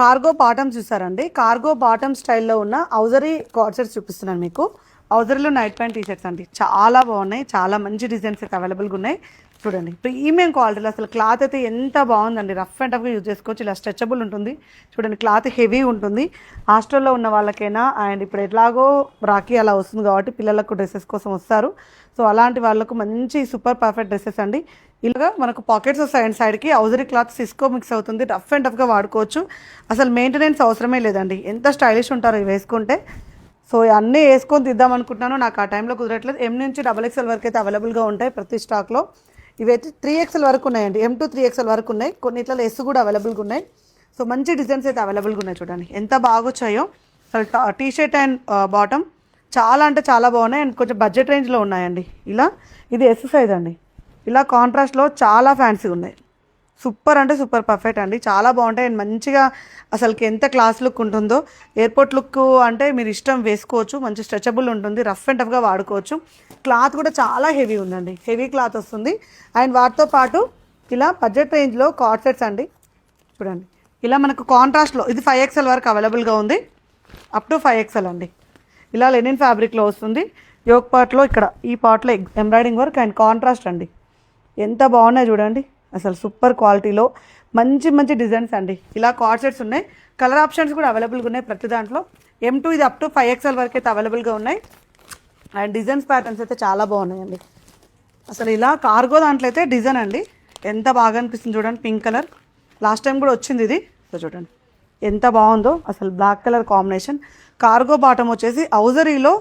Cargo bottoms చూసారండి. Cargo bottom స్టైల్లో ఉన్న ఔజరీ కార్డ్ సెట్స్ చూపిస్తున్నాను మీకు. ఔజరీలో నైట్ ప్యాంట్ టీ షర్ట్స్ అండి, చాలా బాగున్నాయి. చాలా మంచి డిజైన్స్ అయితే అవైలబుల్గా ఉన్నాయి. చూడండి, ప్రీమియం క్వాలిటీలో అసలు క్లాత్ అయితే ఎంత బాగుందండి. రఫ్ అండ్ టఫ్గా యూజ్ చేసుకోవచ్చు. ఇలా స్ట్రెచబుల్ ఉంటుంది. చూడండి, క్లాత్ హెవీ ఉంటుంది. హాస్టల్లో ఉన్న వాళ్ళకైనా అండ్ ఇప్పుడు ఎట్లాగో రాఖీ అలా వస్తుంది కాబట్టి పిల్లలకు డ్రెస్సెస్ కోసం వస్తారు. సో అలాంటి వాళ్ళకు మంచి సూపర్ పర్ఫెక్ట్ డ్రెస్సెస్ అండి. ఇలాగా మనకు పాకెట్స్ వస్తాయి అండ్ సైడ్కి. ఔజరీ క్లాత్ సిస్కో మిక్స్ అవుతుంది. రఫ్ అండ్ టఫ్గా వాడుకోవచ్చు. అసలు మెయింటెనెన్స్ అవసరమే లేదండి. ఎంత స్టైలిష్ ఉంటారో ఇవి వేసుకుంటే. సో అన్నీ వేసుకొని తీద్దాం అనుకుంటున్నాను, నాకు ఆ టైంలో కుదరట్లేదు. ఎం నుంచి XXL వరకు అయితే అవైలబుల్గా ఉంటాయి ప్రతి స్టాక్లో. ఇవైతే 3XL వరకు ఉన్నాయండి. M to 3XL వరకు ఉన్నాయి. కొన్నిట్లో ఎస్ కూడా అవైలబుల్గా ఉన్నాయి. సో మంచి డిజైన్స్ అయితే అవైలబుల్గా ఉన్నాయి. చూడండి ఎంత బాగా వచ్చాయో. అసలు టీ షర్ట్ అండ్ బాటమ్ చాలా అంటే చాలా బాగున్నాయి అండ్ కొంచెం బడ్జెట్ రేంజ్లో ఉన్నాయండి. ఇలా ఇది ఎస్ సైజ్ అండి. ఇలా కాంట్రాస్ట్లో చాలా ఫ్యాన్సీగా ఉన్నాయి. సూపర్ అంటే సూపర్ పర్ఫెక్ట్ అండి, చాలా బాగుంటాయి అండ్ మంచిగా అసలుకి ఎంత క్లాస్ లుక్ ఉంటుందో. ఎయిర్పోర్ట్ లుక్ అంటే మీరు ఇష్టం వేసుకోవచ్చు. మంచి స్ట్రెచబుల్ ఉంటుంది. రఫ్ అండ్ టఫ్గా వాడుకోవచ్చు. క్లాత్ కూడా చాలా హెవీ ఉందండి. హెవీ క్లాత్ వస్తుంది. అండ్ వాటితో పాటు ఇలా బడ్జెట్ రేంజ్లో కార్డ్ సెట్స్ అండి. చూడండి, ఇలా మనకు కాంట్రాస్ట్లో ఇది 5XL వరకు అవైలబుల్గా ఉంది. అప్ టు 5XL అండి. ఇలా లెనిన్ ఫ్యాబ్రిక్లో వస్తుంది. యోక్ పార్ట్లో ఇక్కడ ఈ పార్ట్లో ఎంబ్రాయిడింగ్ వర్క్ అండ్ కాంట్రాస్ట్ అండి. ఎంత బాగున్నాయి చూడండి. అసలు సూపర్ క్వాలిటీలో మంచి మంచి డిజైన్స్ అండి. ఇలా కార్డ్ సెట్స్ ఉన్నాయి. కలర్ ఆప్షన్స్ కూడా అవైలబుల్గా ఉన్నాయి ప్రతి దాంట్లో. M2 ఇది అప్ టు 5XL వరకు అయితే అవైలబుల్గా ఉన్నాయి. అండ్ డిజైన్స్ ప్యాటర్న్స్ అయితే చాలా బాగున్నాయండి. అసలు ఇలా కార్గో దాంట్లో అయితే డిజైన్ అండి ఎంత బాగా అనిపిస్తుంది చూడండి. పింక్ కలర్ లాస్ట్ టైం కూడా వచ్చింది ఇది. సో చూడండి ఎంత బాగుందో. అసలు black colour combination. Cargo bottom వచ్చేసి ఔజరీలో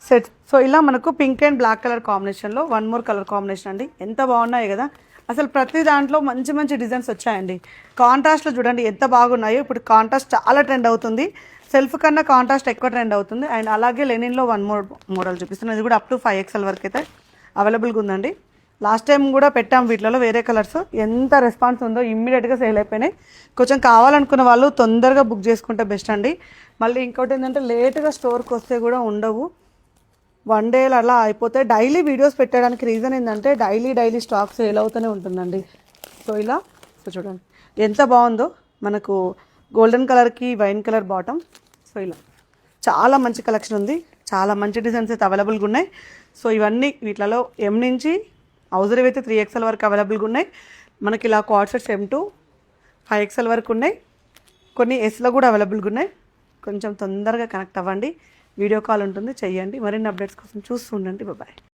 సెట్. సో ఇలా మనకు పింక్ అండ్ బ్లాక్ కలర్ కాంబినేషన్లో వన్ మోర్ కలర్ కాంబినేషన్ అండి. ఎంత బాగున్నాయి కదా. అసలు ప్రతి దాంట్లో మంచి మంచి డిజైన్స్ వచ్చాయండి. కాంట్రాస్ట్లో చూడండి ఎంత బాగున్నాయో. ఇప్పుడు కాంట్రాస్ట్ చాలా ట్రెండ్ అవుతుంది. సెల్ఫ్ కన్నా కాంట్రాస్ట్ ఎక్కువ ట్రెండ్ అవుతుంది. అండ్ అలాగే లెనిన్లో వన్ మోర్ మోడల్ చూపిస్తున్నాను. ఇది కూడా అప్ టు 5XL వరకు అయితే అవైలబుల్గా ఉందండి. లాస్ట్ టైం కూడా పెట్టాం వీటిలో వేరే కలర్స్. ఎంత రెస్పాన్స్ ఉందో. ఇమ్మీడియట్గా సేల్ అయిపోయినాయి. కొంచెం కావాలనుకున్న వాళ్ళు తొందరగా బుక్ చేసుకుంటే బెస్ట్ అండి. మళ్ళీ ఇంకోటి ఏంటంటే లేట్గా స్టోర్కి వస్తే కూడా ఉండవు. 1 డే అలా అయిపోతే. డైలీ వీడియోస్ పెట్టడానికి రీజన్ ఏంటంటే డైలీ స్టాక్ సేల్ అవుతూనే ఉంటుందండి. సో ఇలా సో చూడండి ఎంత బాగుందో. మనకు గోల్డెన్ కలర్కి వైన్ కలర్ బాటమ్. సో ఇలా చాలా మంచి కలెక్షన్ ఉంది. చాలా మంచి డిజైన్స్ అయితే అవైలబుల్గా ఉన్నాయి. సో ఇవన్నీ వీటిలో M నుంచి ఔజరీ అయితే 3XL వరకు అవైలబుల్గా ఉన్నాయి. మనకి ఇలా card sets M to 5XL వరకు ఉన్నాయి. కొన్ని ఎస్లో కూడా అవైలబుల్గా ఉన్నాయి. కొంచెం తొందరగా కనెక్ట్ అవ్వండి. వీడియో కాల్ ఉంటుంది, చెయ్యండి. మరిన్ని అప్డేట్స్ కోసం చూస్తూ ఉండండి. బాయ్.